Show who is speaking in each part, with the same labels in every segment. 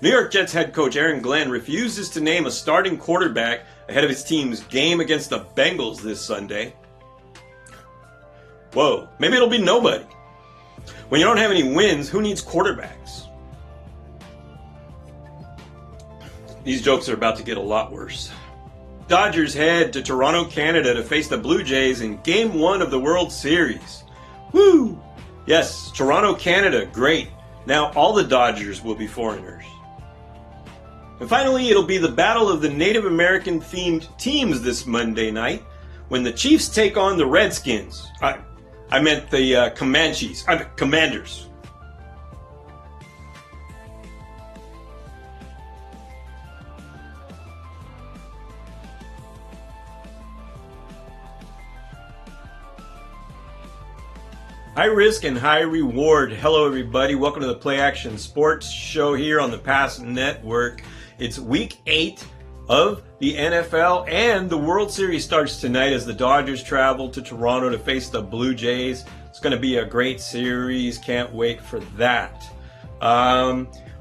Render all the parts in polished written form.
Speaker 1: New York Jets head coach Aaron Glenn refuses to name a starting quarterback ahead of his team's game against the Bengals this Sunday. Whoa, maybe it'll be nobody. When you don't have any wins, who needs quarterbacks? These jokes are about to get a lot worse. Dodgers head to Toronto, Canada to face the Blue Jays in Game 1 of the World Series. Woo! Yes, Toronto, Canada, great. Now all the Dodgers will be foreigners. And finally, it'll be the battle of the Native American themed teams this Monday night when the Chiefs take on the Redskins. I meant the Commanders. High risk and high reward. Hello everybody, welcome to the Play Action Sports Show here on the Pass Network. It's week 8 of the NFL and the World Series starts tonight as the Dodgers travel to Toronto to face the Blue Jays. It's going to be a great series, can't wait for that.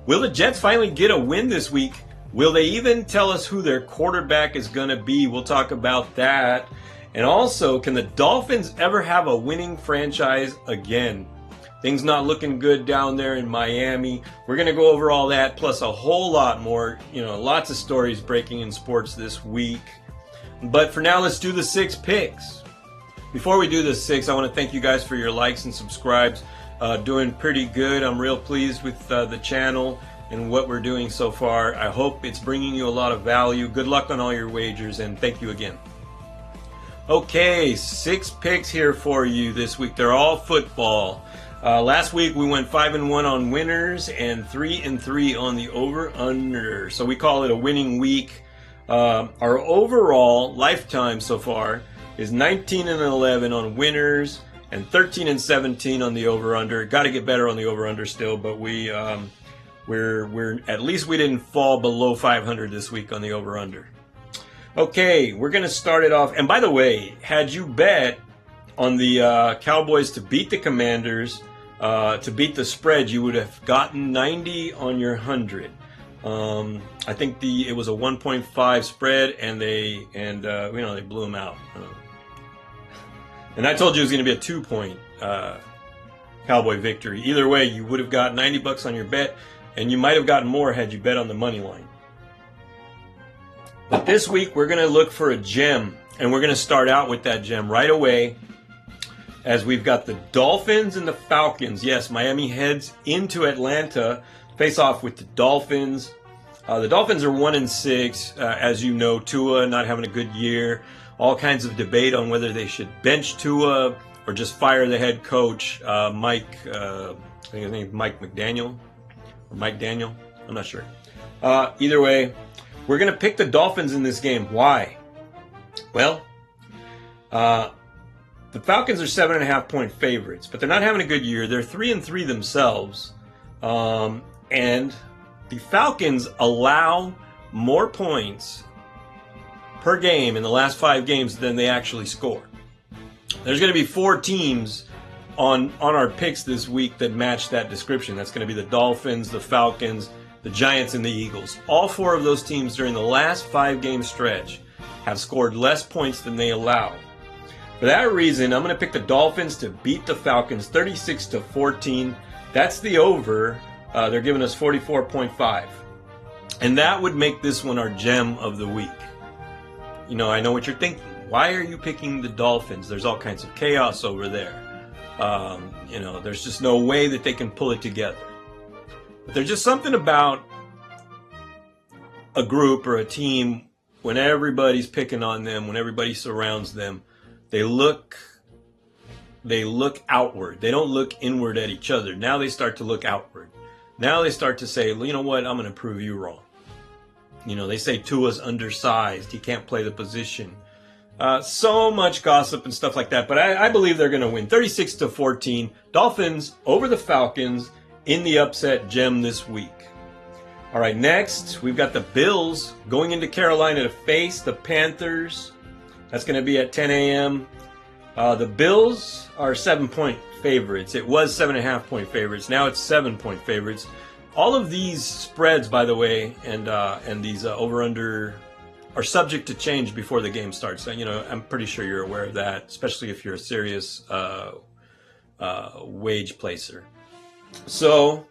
Speaker 1: Will the Jets finally get a win this week? Will they even tell us who their quarterback is going to be? We'll talk about that. And also, can the Dolphins ever have a winning franchise again? Things not looking good down there in Miami. We're going to go over all that, plus a whole lot more. Lots of stories breaking in sports this week. But for now, let's do the 6 picks. Before we do the 6, I want to thank you guys for your likes and subscribes. Doing pretty good. I'm real pleased with the channel and what we're doing so far. I hope it's bringing you a lot of value. Good luck on all your wagers, and thank you again. Okay, 6 picks here for you this week. They're all football. Last week we went 5-1 on winners and 3-3 on the over/under. So we call it a winning week. Our overall lifetime so far is 19-11 on winners and 13-17 on the over/under. Got to get better on the over/under still, but we're at least we didn't fall below 500 this week on the over/under. Okay, we're going to start it off. And by the way, had you bet on the Cowboys to beat the Commanders, to beat the spread, you would have gotten 90 on your 100. I think it was a 1.5 spread, and they blew them out. And I told you it was going to be a 2-point Cowboy victory. Either way, you would have got $90 on your bet, and you might have gotten more had you bet on the money line. But this week, we're going to look for a gem, and we're going to start out with that gem right away, as we've got the Dolphins and the Falcons. Yes, Miami heads into Atlanta, face off with the Dolphins. The Dolphins are 1-6, as you know. Tua not having a good year. All kinds of debate on whether they should bench Tua or just fire the head coach, I think his name is Mike McDaniel, or Mike Daniel. I'm not sure. Either way, we're going to pick the Dolphins in this game. Why? Well, the Falcons are 7.5-point favorites, but they're not having a good year. They're 3-3 themselves. And the Falcons allow more points per game in the last 5 games than they actually score. There's going to be 4 teams on our picks this week that match that description. That's going to be the Dolphins, the Falcons, the Giants, and the Eagles. All 4 of those teams during the last 5-game stretch have scored less points than they allow. For that reason, I'm going to pick the Dolphins to beat the Falcons 36-14. That's the over. They're giving us 44.5. And that would make this one our gem of the week. I know what you're thinking. Why are you picking the Dolphins? There's all kinds of chaos over there. There's just no way that they can pull it together. But there's just something about a group or a team when everybody's picking on them, when everybody surrounds them, they look outward. They don't look inward at each other. Now they start to look outward. Now they start to say, well, you know what, I'm going to prove you wrong. They say Tua's undersized. He can't play the position. So much gossip and stuff like that. But I believe they're going to win 36-14. Dolphins over the Falcons in the upset gem this week. All right, next we've got the Bills going into Carolina to face the Panthers. That's going to be at 10 a.m. The Bills are 7-point favorites. It was 7.5-point favorites. Now it's 7-point favorites. All of these spreads, by the way, and these over/under are subject to change before the game starts. So, I'm pretty sure you're aware of that, especially if you're a serious wage placer. So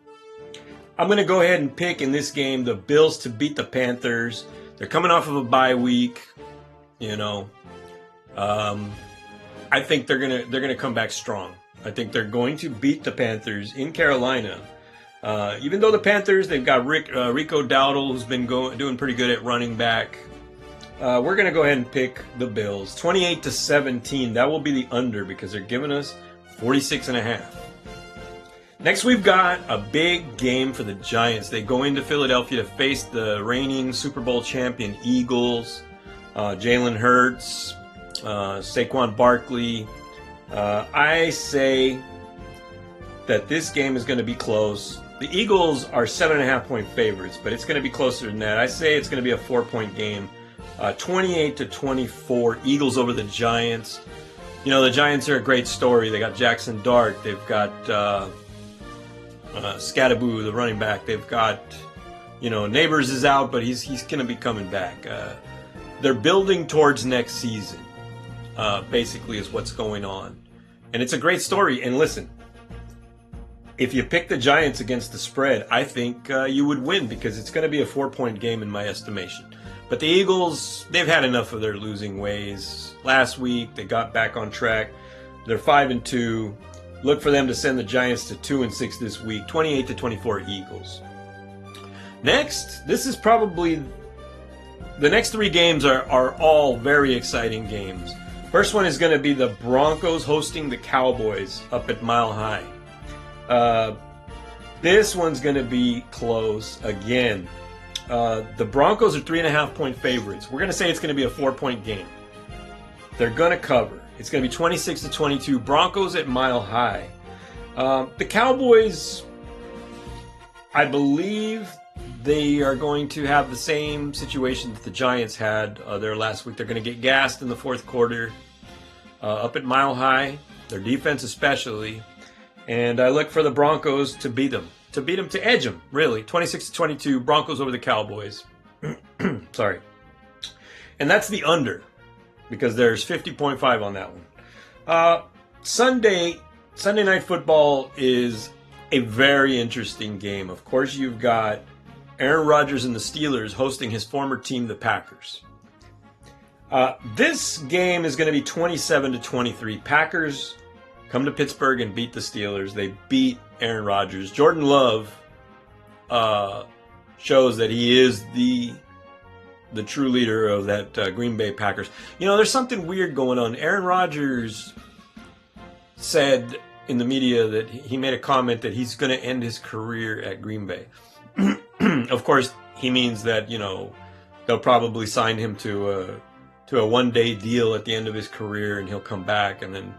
Speaker 1: I'm going to go ahead and pick in this game the Bills to beat the Panthers. They're coming off of a bye week. I think they're gonna come back strong. I think they're going to beat the Panthers in Carolina. Even though the Panthers, they've got Rico Dowdle, who's been doing pretty good at running back. We're going to go ahead and pick the Bills. 28-17. That will be the under because they're giving us 46.5. Next, we've got a big game for the Giants. They go into Philadelphia to face the reigning Super Bowl champion Eagles. Jalen Hurts, Saquon Barkley. I say that this game is going to be close. The Eagles are 7.5-point favorites, but it's going to be closer than that. I say it's going to be a 4-point game. 28-24, Eagles over the Giants. The Giants are a great story. They got Jackson Dart. They've got Scattaboo, the running back. They've got, Neighbors is out, but he's going to be coming back. They're building towards next season, basically, is what's going on. And it's a great story. And listen, if you pick the Giants against the spread, I think you would win because it's going to be a 4-point game in my estimation. But the Eagles, they've had enough of their losing ways. Last week, they got back on track. They're 5-2. Look for them to send the Giants to 2-6 this week. 28-24 Eagles. Next, this is probably the next 3 games are all very exciting games. First one is going to be the Broncos hosting the Cowboys up at Mile High. This one's going to be close again. The Broncos are 3.5-point favorites. We're going to say it's going to be a 4-point game. They're going to cover. It's going to be 26-22. Broncos at Mile High. The Cowboys, I believe they are going to have the same situation that the Giants had there last week. They're going to get gassed in the fourth quarter up at Mile High. Their defense especially. And I look for the Broncos to beat them. To edge them, really. 26-22, Broncos over the Cowboys. Sorry. And that's the under, because there's 50.5 on that one. Sunday Night Football is a very interesting game. Of course, you've got Aaron Rodgers and the Steelers hosting his former team, the Packers. This game is going to be 27-23. Packers come to Pittsburgh and beat the Steelers. They beat Aaron Rodgers. Jordan Love shows that he is the true leader of that Green Bay Packers. There's something weird going on. Aaron Rodgers said in the media that he made a comment that he's going to end his career at Green Bay. Of course, he means that, they'll probably sign him to a one-day deal at the end of his career, and he'll come back, and then,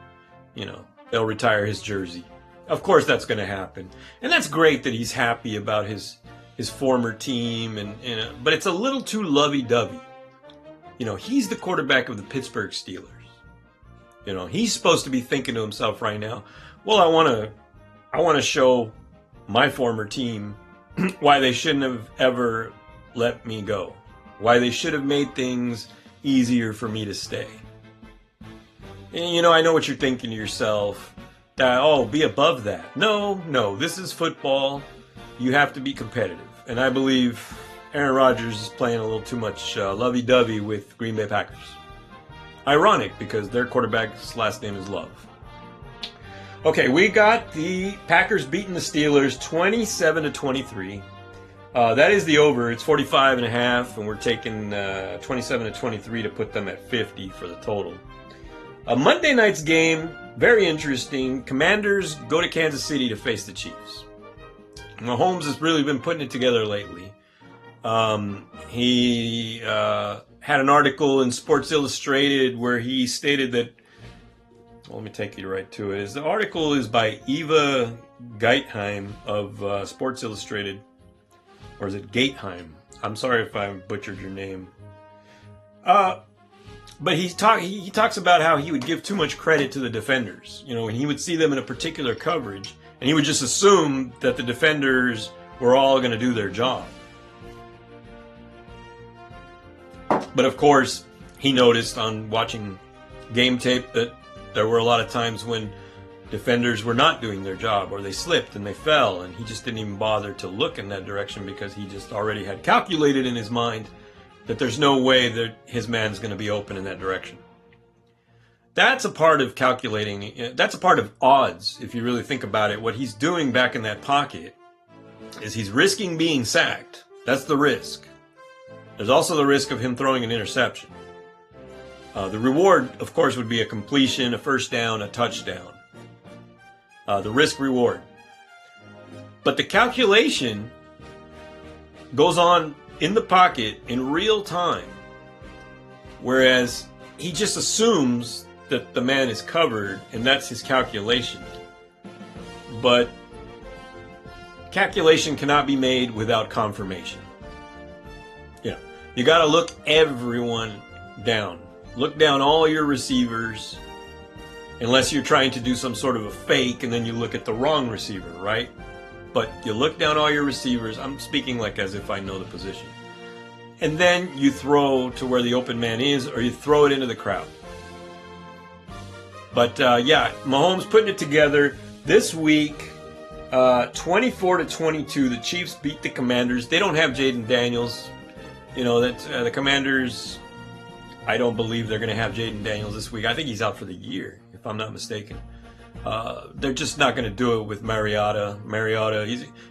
Speaker 1: they'll retire his jersey. Of course that's going to happen. And that's great that he's happy about his former team, but it's a little too lovey-dovey. He's the quarterback of the Pittsburgh Steelers. He's supposed to be thinking to himself right now, well, I want to show my former team why they shouldn't have ever let me go. Why they should have made things easier for me to stay. And, I know what you're thinking to yourself. Be above that. No, this is football. You have to be competitive. And I believe Aaron Rodgers is playing a little too much lovey-dovey with Green Bay Packers. Ironic, because their quarterback's last name is Love. Okay, we got the Packers beating the Steelers 27-23. That is the over. It's 45.5, and we're taking 27-23 to put them at 50 for the total. A Monday night's game, very interesting. Commanders go to Kansas City to face the Chiefs. Mahomes has really been putting it together lately. He had an article in Sports Illustrated where he stated that, let me take you right to it. The article is by Eva Geithheim of Sports Illustrated. Or is it Gateheim? I'm sorry if I butchered your name. But he talks about how he would give too much credit to the defenders. And he would see them in a particular coverage, and he would just assume that the defenders were all going to do their job. But of course, he noticed on watching game tape that there were a lot of times when defenders were not doing their job, or they slipped and they fell, and he just didn't even bother to look in that direction because he just already had calculated in his mind that there's no way that his man's going to be open in that direction. That's a part of calculating. That's a part of odds, if you really think about it. What he's doing back in that pocket is he's risking being sacked. That's the risk. There's also the risk of him throwing an interception. The reward, of course, would be a completion, a first down, a touchdown. The risk reward. But the calculation goes on in the pocket in real time, whereas he just assumes that the man is covered, and that's his calculation. But calculation cannot be made without confirmation. You got to look everyone down. Look down all your receivers, unless you're trying to do some sort of a fake and then you look at the wrong receiver, right? But you look down all your receivers. I'm speaking like as if I know the position. And then you throw to where the open man is, or you throw it into the crowd. But yeah, Mahomes putting it together this week. 24-22, the Chiefs beat the Commanders. They don't have Jaden Daniels. The Commanders, I don't believe they're going to have Jaden Daniels this week. I think he's out for the year, if I'm not mistaken. They're just not going to do it with Mariota.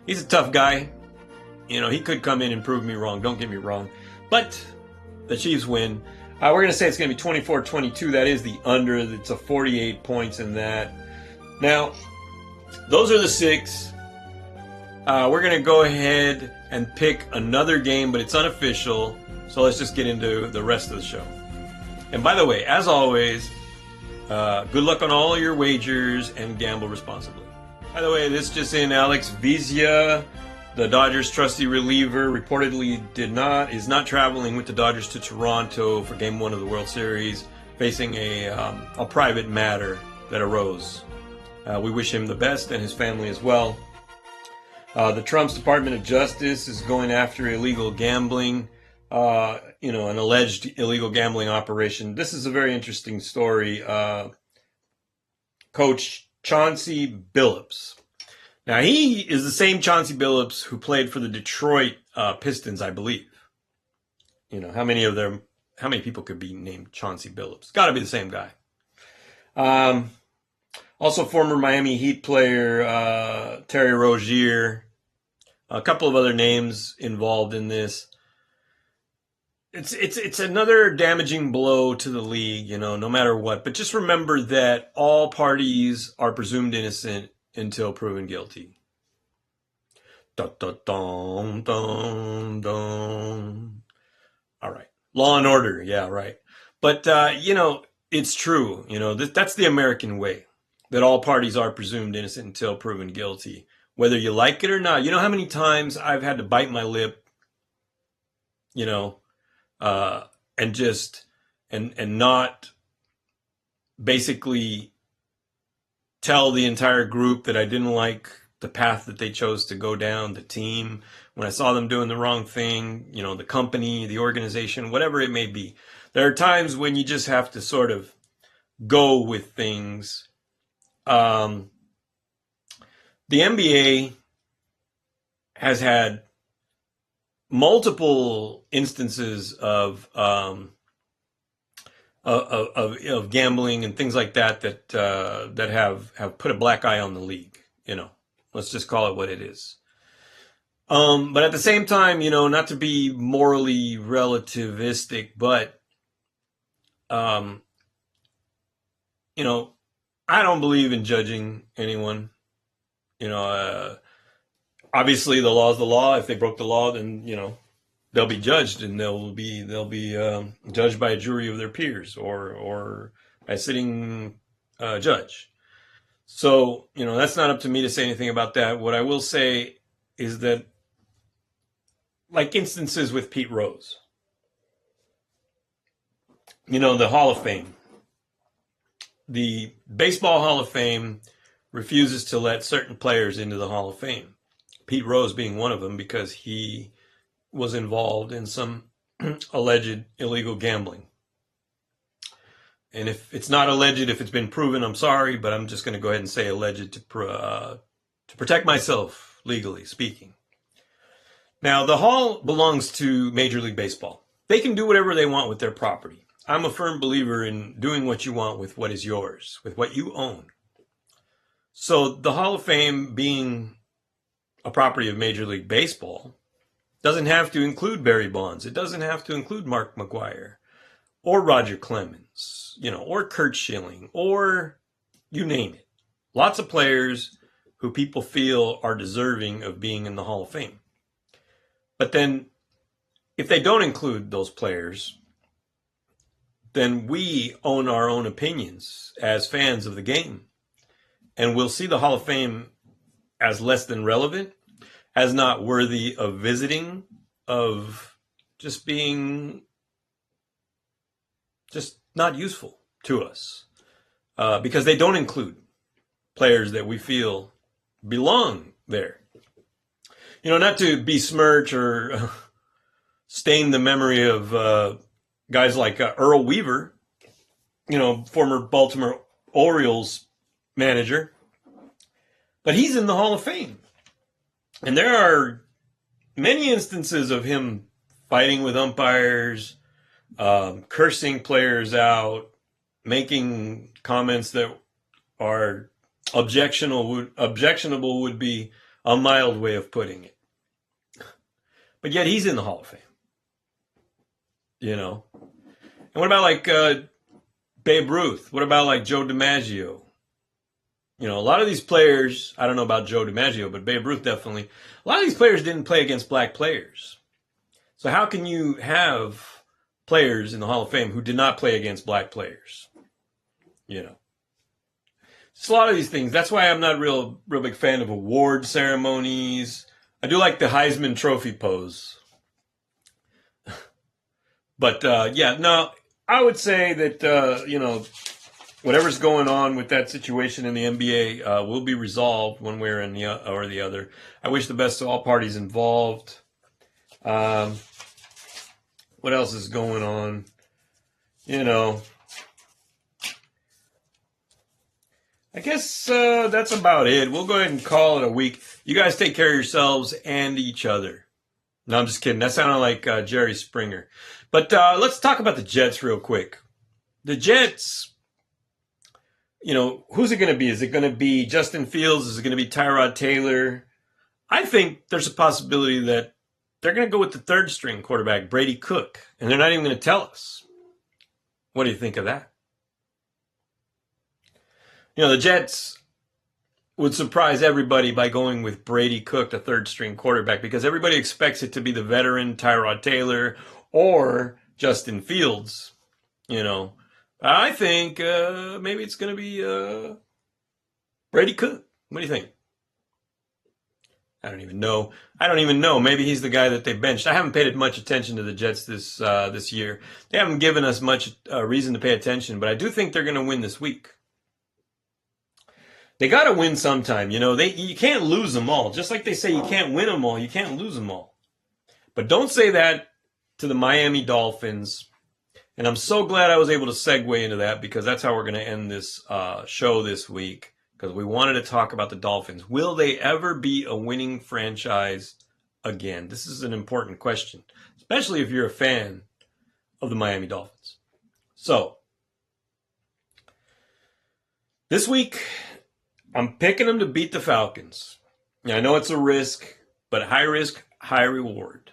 Speaker 1: He's a tough guy. He could come in and prove me wrong. Don't get me wrong. But the Chiefs win. We're going to say it's going to be 24-22. That is the under. It's a 48 points in that. Now, those are the 6. We're going to go ahead and pick another game, but it's unofficial. So let's just get into the rest of the show. And by the way, as always, good luck on all your wagers and gamble responsibly. By the way, this just in, Alex Vizia, the Dodgers trusty reliever, reportedly is not traveling with the Dodgers to Toronto for Game 1 of the World Series, facing a private matter that arose. We wish him the best and his family as well. The Trump's Department of Justice is going after illegal gambling, an alleged illegal gambling operation. This is a very interesting story. Coach Chauncey Billups. Now, he is the same Chauncey Billups who played for the Detroit Pistons, I believe. How many people could be named Chauncey Billups? Got to be the same guy. Also, former Miami Heat player Terry Rozier. A couple of other names involved in this. It's another damaging blow to the league, no matter what. But just remember that all parties are presumed innocent until proven guilty. Dun, dun, dun, dun, dun. All right. Law and order. Yeah, right. But, it's true. That's the American way. That all parties are presumed innocent until proven guilty, whether you like it or not. You know how many times I've had to bite my lip, and not basically tell the entire group that I didn't like the path that they chose to go down, the team, when I saw them doing the wrong thing, the company, the organization, whatever it may be. There are times when you just have to sort of go with things. The NBA has had multiple instances of gambling and things like that have put a black eye on the league. Let's just call it what it is. But at the same time, not to be morally relativistic, but I don't believe in judging anyone. Obviously the law is the law. If they broke the law, then they'll be judged, and they'll be judged by a jury of their peers or by a sitting judge. So that's not up to me to say anything about that. What I will say is that, like instances with Pete Rose, the Hall of Fame. The Baseball Hall of Fame refuses to let certain players into the Hall of Fame. Pete Rose being one of them because he was involved in some alleged illegal gambling. And if it's not alleged, if it's been proven, I'm sorry, but I'm just going to go ahead and say alleged to protect myself, legally speaking. Now, the Hall belongs to Major League Baseball. They can do whatever they want with their property. I'm a firm believer in doing what you want with what is yours, with what you own. So the Hall of Fame being a property of Major League Baseball doesn't have to include Barry Bonds. It doesn't have to include Mark McGwire or Roger Clemens, or Curt Schilling, or you name it. Lots of players who people feel are deserving of being in the Hall of Fame. But then if they don't include those players, then we own our own opinions as fans of the game. And we'll see the Hall of Fame as less than relevant, as not worthy of visiting, of just being just not useful to us. Because they don't include players that we feel belong there. Not to besmirch or stain the memory of guys like Earl Weaver, former Baltimore Orioles manager, but he's in the Hall of Fame. And there are many instances of him fighting with umpires, cursing players out, making comments that are objectionable would be a mild way of putting it. But yet he's in the Hall of Fame. And what about like Babe Ruth? What about like Joe DiMaggio? A lot of these players, I don't know about Joe DiMaggio, but Babe Ruth definitely. A lot of these players didn't play against black players. So how can you have players in the Hall of Fame who did not play against black players? Just a lot of these things. That's why I'm not real big fan of award ceremonies. I do like the Heisman Trophy pose. But, I would say that, whatever's going on with that situation in the NBA will be resolved one way or the other. I wish the best to all parties involved. What else is going on? I guess that's about it. We'll go ahead and call it a week. You guys take care of yourselves and each other. No, I'm just kidding. That sounded like Jerry Springer. But let's talk about the Jets real quick. The Jets, who's it going to be? Is it going to be Justin Fields? Is it going to be Tyrod Taylor? I think there's a possibility that they're going to go with the third string quarterback, Brady Cook, and they're not even going to tell us. What do you think of that? The Jets would surprise everybody by going with Brady Cook, the third string quarterback, because everybody expects it to be the veteran Tyrod Taylor or Justin Fields. I think maybe it's going to be Brady Cook. What do you think? I don't even know. Maybe he's the guy that they benched. I haven't paid much attention to the Jets this year. They haven't given us much reason to pay attention, but I do think they're going to win this week. They got to win sometime. You can't lose them all. Just like they say you can't win them all, you can't lose them all. But don't say that to the Miami Dolphins. And I'm so glad I was able to segue into that, because that's how we're going to end this show this week, because we wanted to talk about the Dolphins. Will they ever be a winning franchise again? This is an important question, especially if you're a fan of the Miami Dolphins. So, this week, I'm picking them to beat the Falcons. Now, I know it's a risk, but high risk, high reward.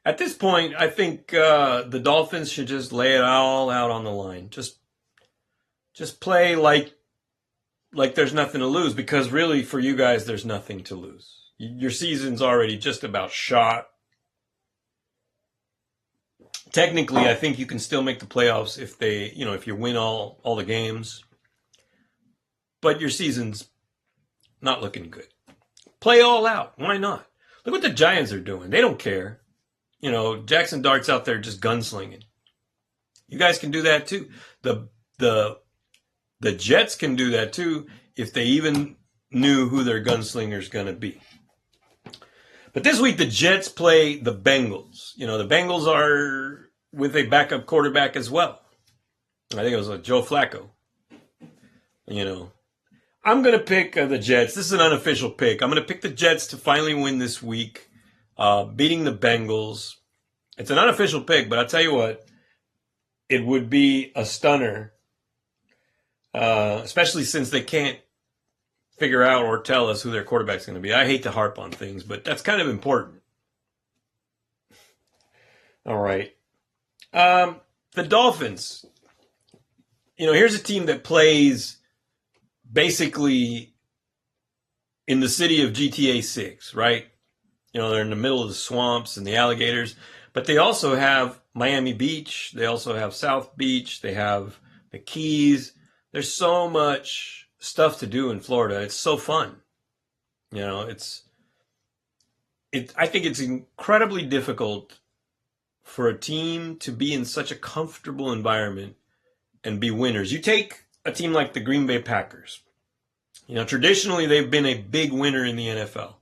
Speaker 1: At this point, I think the Dolphins should just lay it all out on the line. Just play like there's nothing to lose, because really for you guys, there's nothing to lose. Your season's already just about shot. Technically, I think you can still make the playoffs if you win all the games. But your season's not looking good. Play all out. Why not? Look what the Giants are doing. They don't care. Jackson Dart's out there just gunslinging. You guys can do that too. The Jets can do that too if they even knew who their gunslinger's going to be. But this week, the Jets play the Bengals. You know, the Bengals are with a backup quarterback as well. I think it was Joe Flacco. You know, I'm going to pick the Jets. This is an unofficial pick. I'm going to pick the Jets to finally win this week, beating the Bengals. It's an unofficial pick, but I'll tell you what, it would be a stunner, especially since they can't figure out or tell us who their quarterback's going to be. I hate to harp on things, but that's kind of important. All right. The Dolphins. You know, here's a team that plays basically in the city of GTA 6, right? You know, they're in the middle of the swamps and the alligators, but they also have Miami Beach. They also have South Beach. They have the Keys. There's so much stuff to do in Florida. It's so fun. You know, I think it's incredibly difficult for a team to be in such a comfortable environment and be winners. You take a team like the Green Bay Packers. You know, traditionally they've been a big winner in the NFL.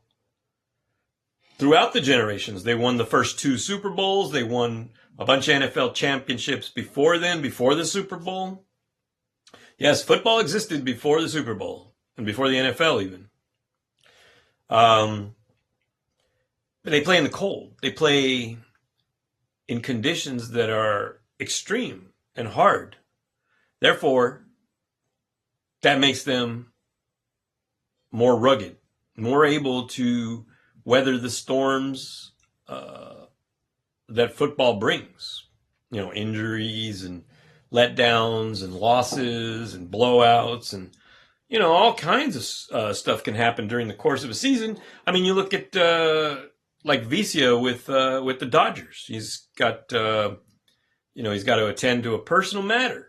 Speaker 1: Throughout the generations, they won the first 2 Super Bowls. They won a bunch of NFL championships before then, before the Super Bowl. Yes, football existed before the Super Bowl and before the NFL even. But they play in the cold. They play in conditions that are extreme and hard. Therefore, that makes them more rugged, more able to weather the storms that football brings. You know, injuries and letdowns and losses and blowouts and, you know, all kinds of stuff can happen during the course of a season. I mean, you look at like Vicia with the Dodgers. He's got he's got to attend to a personal matter.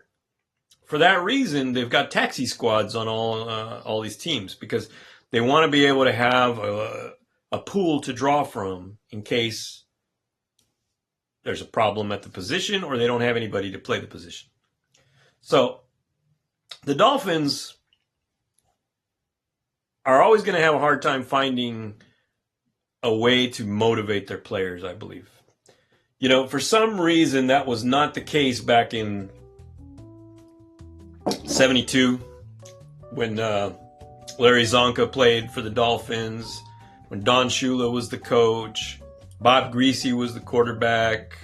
Speaker 1: For that reason, they've got taxi squads on all these teams because they want to be able to have a pool to draw from in case there's a problem at the position or they don't have anybody to play the position. So the Dolphins are always going to have a hard time finding a way to motivate their players, I believe. You know, for some reason, that was not the case back in 72 when Larry Zonka played for the Dolphins, when Don Shula was the coach, Bob Greasy was the quarterback.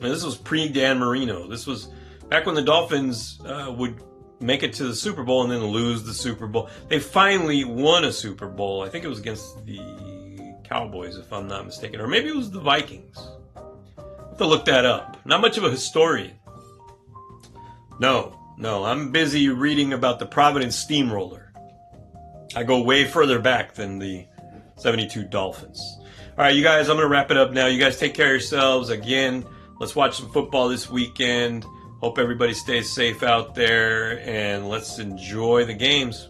Speaker 1: And this was pre-Dan Marino. This was back when the Dolphins would make it to the Super Bowl and then lose the Super Bowl. They finally won a Super Bowl. I think it was against the Cowboys, if I'm not mistaken. Or maybe it was the Vikings. I have to look that up. Not much of a historian. No, I'm busy reading about the Providence Steamroller. I go way further back than the 72 Dolphins. All right, you guys, I'm going to wrap it up now. You guys take care of yourselves. Again, let's watch some football this weekend. Hope everybody stays safe out there, and let's enjoy the games.